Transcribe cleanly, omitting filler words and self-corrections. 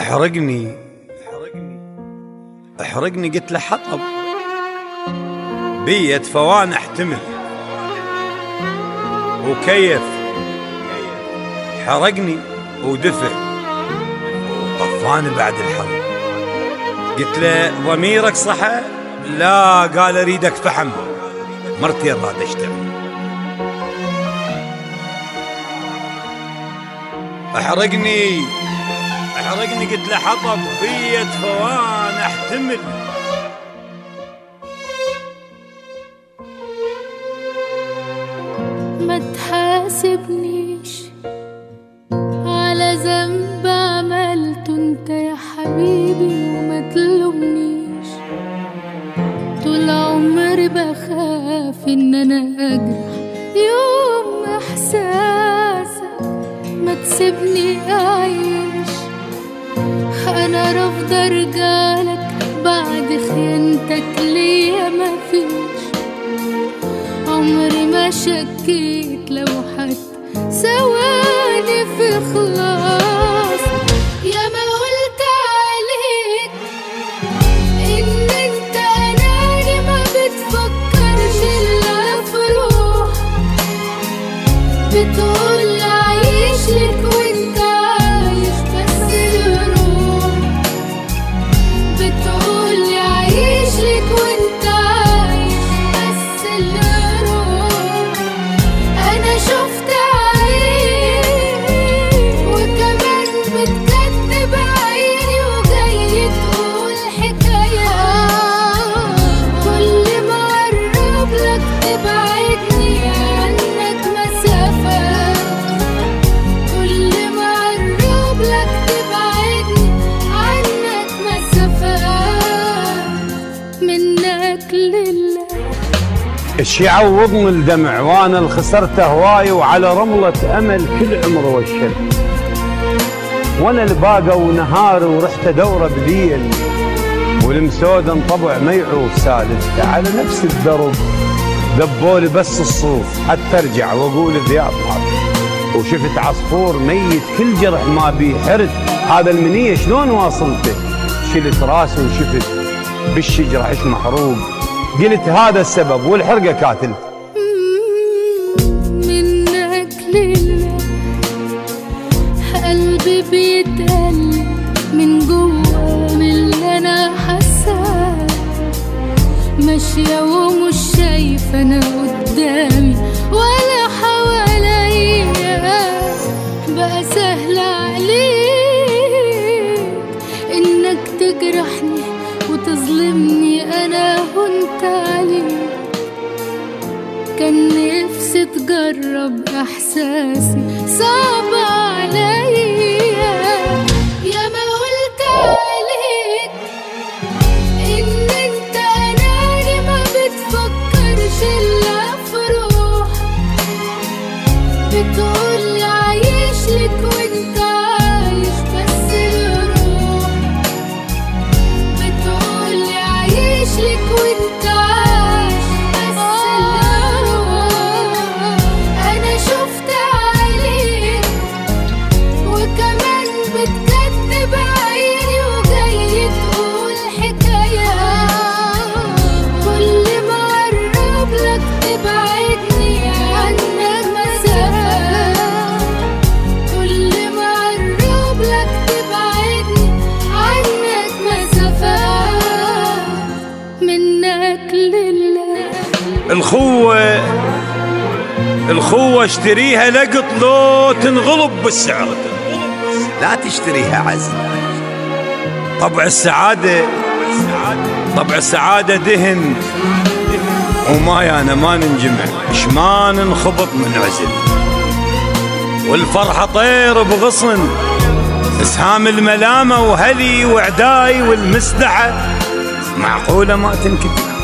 احرقني احرقني قلت له حطب بيت فوان احتمل وكيف حرقني ودفع وطفاني بعد الحرب. قلت له ضميرك صحى؟ لا، قال اريدك فحم، مرتين راد اشتغل. احرقني قلت له حطب بيت فوان احتمل. ما تحاسبنيش على ذنب عملته انت يا حبيبي، وما تلومنيش. طول عمري بخاف ان انا اجرح يوم احساسك، ما تسيبني اعيش. انا رافضه ارجعلك بعد خيانتك ليا، مفيش عمري ما شكيت لو حتى ثواني في خلاص. يا ما قلت عليك ان انت اناني، ما بتفكرش الا في روح. بتقول عايش لك وانت عايش بس الروح. بتقول عايش لك وانت عايش بس الروح. انا شفت عيني وكمان بتكذب عيني، وجاي تقول حكاية. كل ما اقرب لك تبعدني عنك مسافة. كل ما اقرب لك تبعدني عنك مسافة. منك لله ايش يعوضني الدمع وانا اللي خسرته هواي، وعلى رملة امل كل عمر والشل. وانا اللي باقى ونهاري ورحت ادوره بليل، والمسود انطبع ميعوف سالفته على نفس الدرب. ذبولي بس الصوف حتى ارجع واقول ذياب مات، وشفت عصفور ميت كل جرح ما بيه حرد. هذا المنيه شلون واصلته؟ شلت راسي وشفت بالشجره عش محروق. قلت هذا السبب والحرقه كاتل. منك لله قلبي بيتقل من جوا، من اللي انا حاساه. ماشيه ومش شايفه انا قدامي ولا حواليا. بقى سهل عليك انك تجرحني وتظلمني انا وانت عليك. كان نفسي تجرب احساسي صعب عليا. يا ما قلت عليك ان انت اناني، ما بتفكرش الا في روح. بتقول عايش لك وانت عايش بس الروح. بتقول عايش لك وانت عايش بس الروح. انا شفت عليك وكمان بتكذب عيني، وجاي تقول حكاية. كل ما اقرب لك تبعدني عنك مسافة. كل ما اقرب لك تبعدني عنك مسافة. منك لله الخوة اشتريها لقط لو تنغلب بالسعر، لا تشتريها عزل. طبع السعادة دهن، وما أنا ما ننجمع شما ننخبط من عزل. والفرحة طير بغصن، اسهام الملامة وهلي وعداي والمسدحة معقولة ما تنكتب.